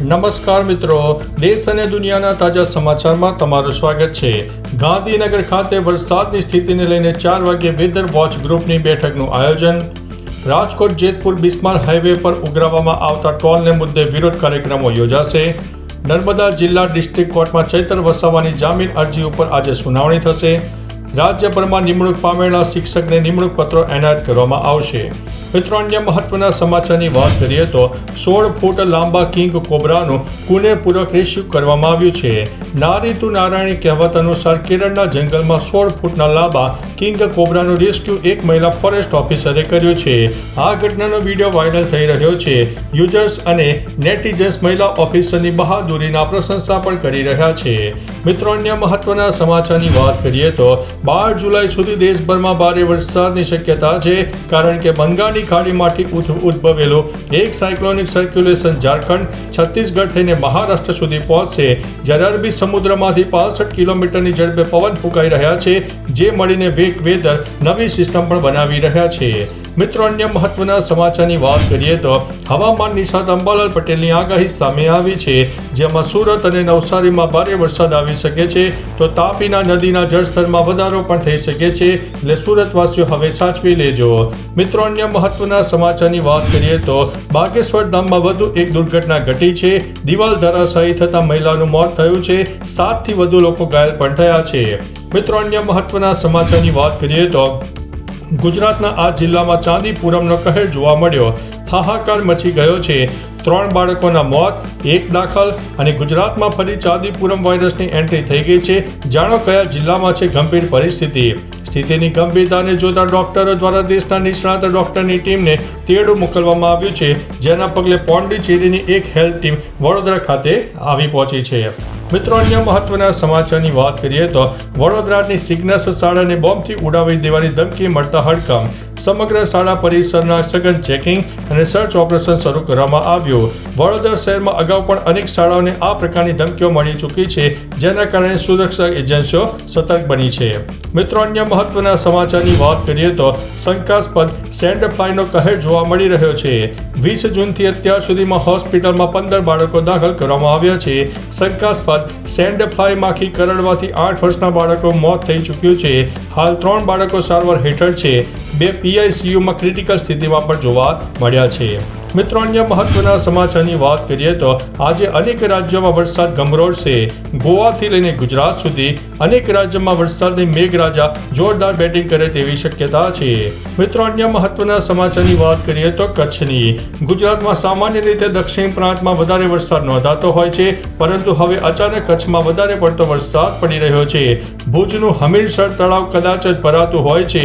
નમસ્કાર મિત્રો, દેશ અને દુનિયાના તાજા સમાચારમાં તમારું સ્વાગત છે। ગાંધીનગર ખાતે વરસાદની સ્થિતિને લઈને 4 વાગ્યે વેધર વોચ ગ્રુપની બેઠકનું આયોજન। રાજકોટ જેતપુર બિસ્માર હાઈવે પર ઉઘરાવવામાં આવતા ટોલને મુદ્દે વિરોધ કાર્યક્રમો યોજાશે। નર્મદા જિલ્લા ડિસ્ટ્રિક્ટ કોર્ટમાં ચૈતર વસાવાની જામીન અરજી ઉપર આજે સુનાવણી થશે। રાજ્યભરમાં નિમણૂક પામેલા શિક્ષકને નિમણૂક પત્રો એનાયત કરવામાં આવશે। મિત્રો, અન્ય મહત્વના સમાચારની વાત કરીએ તો 16 ફૂટ લાંબા કિંગ કોબ્રાનું પુણેપૂર્વક રેસ્ક્યુ કરવામાં આવ્યું છે। નારીતુ નારાયણી કહેવત અનુસાર કેરળના જંગલમાં 16 ફૂટના લાંબા કિંગ કોબ્રાનું રેસ્ક્યુ એક મહિલા ફોરેસ્ટ ઓફિસરે કર્યું છે। આ ઘટનાનો વિડીયો વાયરલ થઈ રહ્યો છે। યુઝર્સ અને નેટિઝન્સ મહિલા ઓફિસરની બહાદુરીના પ્રશંસા પણ કરી રહ્યા છે। મિત્રો, અન્ય મહત્વના સમાચારની વાત કરીએ તો 12 જુલાઈ સુધી દેશભરમાં ભારે વરસાદની શક્યતા છે, કારણ કે બંગાળની ખાડીમાંથી ઉદ્ભવેલું એક સાયક્લોનિક સર્ક્યુલેશન ઝારખંડ, છત્તીસગઢ થઈને મહારાષ્ટ્ર સુધી પહોંચશે, જ્યારે અરબી સમુદ્રમાંથી 65 કિલોમીટરની ઝડપે પવન ફૂંકાઈ રહ્યા છે, જે મળીને વેધર નવી સિસ્ટમ પણ બનાવી રહ્યા છે। મિત્રો, અન્ય મહત્વના સમાચારની વાત કરીએ તો હવામાન નિષ્ણાત અંબાલાલ પટેલની આગાહી સામે આવી છે, જેમાં સુરત અને નવસારીમાં ભારે વરસાદ આવી શકે છે, તો તાપીના નદીના જળસ્તરમાં વધારો પણ થઈ શકે છે, એટલે સુરતવાસીઓ હવે સાચવી લેજો। મિત્રો, અન્ય મહત્વના સમાચારની વાત કરીએ તો બાગેશ્વર ધામમાં વધુ એક દુર્ઘટના ઘટી છે। દિવાલ ધરાશાયી થતા મહિલાનું મોત થયું છે, 7 થી વધુ લોકો ઘાયલ પણ થયા છે। મિત્રો, અન્ય મહત્વના સમાચારની વાત કરીએ તો ગુજરાતના આ જિલ્લામાં ચાંદીપુરમનો કહેર જોવા મળ્યો। હાહાકાર મચી ગયો છે। 3 બાળકોના મોત, 1 દાખલ અને ગુજરાતમાં ફરી ચાંદીપુરમ વાયરસની એન્ટ્રી થઈ ગઈ છે। જાણો કયા જિલ્લામાં છે ગંભીર પરિસ્થિતિ। સ્થિતિની ગંભીરતાને જોતા ડોક્ટરો દ્વારા દેશના નિષ્ણાત ડોક્ટરની ટીમને તેડું મોકલવામાં આવ્યું છે, જેના પગલે પોંડિચેરીની એક હેલ્થ ટીમ વડોદરા ખાતે આવી પહોંચી છે। મિત્રો, અન્ય મહત્વના સમાચારની વાત કરીએ તો વડોદરાની સિગ્નસ શાળાને બોમ્બથી ઉડાવી દેવાની ધમકી મળતા હડકંપ। સમગ્ર શાળા પરિસરના સઘન ચેકિંગ અને સર્ચ ઓપરેશન શરૂ કરવામાં આવ્યું। વડોદરા શહેરમાં અગાઉ પણ અનેક શાળાઓને આ પ્રકારની ધમકીઓ મળી ચૂકી છે, જેના કારણે સુરક્ષા એજન્સીઓ સતર્ક બની છે। મિત્રો, અન્ય મહત્વના સમાચારની વાત કરીએ તો શંકાસ્પદ સેન્ડ ફ્લાયનો કહેર જોવા મળી રહ્યો છે। 20 જૂનથી અત્યાર સુધીમાં હોસ્પિટલમાં 15 બાળકો દાખલ કરવામાં આવ્યા છે। શંકાસ્પદ સેન્ડ ફ્લાય માખી કરડવાથી 8 વર્ષના બાળકો મોત થઈ ચૂક્યું છે। હાલ 3 બાળકો સારવાર હેઠળ છે, 2 PICUમાં ક્રિટિકલ સ્થિતિમાં પણ જોવા મળ્યા છે। મિત્રો, અન્ય મહત્વના સમાચારની વાત કરીએ તો આજે અનેક રાજ્યોમાં વરસાદ ગમરોળશે। ગોવાથી લઈને ગુજરાત સુધી અનેક રાજ્યોમાં વરસાદની મેઘરાજા જોરદાર બેટિંગ કરે તેવી શક્યતા છે। મિત્રો, અન્ય મહત્વના સમાચારની વાત કરીએ તો કચ્છની। ગુજરાતમાં સામાન્ય રીતે દક્ષિણ પ્રાંતમાં વધારે વરસાદ નોંધાતો હોય છે, પરંતુ હવે અચાનક કચ્છમાં વધારે પડતો વરસાદ પડી રહ્યો છે। ભુજનું હમીરસર તળાવ કદાચ જ ભરાતું હોય છે।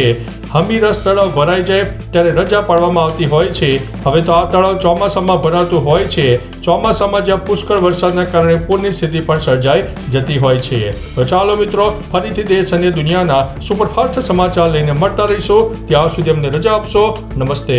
હમીરસ તળાવ ભરાઈ જાય ત્યારે રજા પાડવામાં આવતી હોય છે। હવે તો આ તળાવ ચોમાસામાં ભરાતું હોય છે। ચોમાસામાં જ્યાં પુષ્કળ વરસાદના કારણે પૂરની સ્થિતિ પણ સર્જાઈ જતી હોય છે। તો ચાલો મિત્રો, ફરીથી દેશ અને દુનિયાના સુપરફાસ્ટ સમાચાર લઈને મળતા રહીશું। ત્યાં સુધી અમને રજા આપશો। નમસ્તે।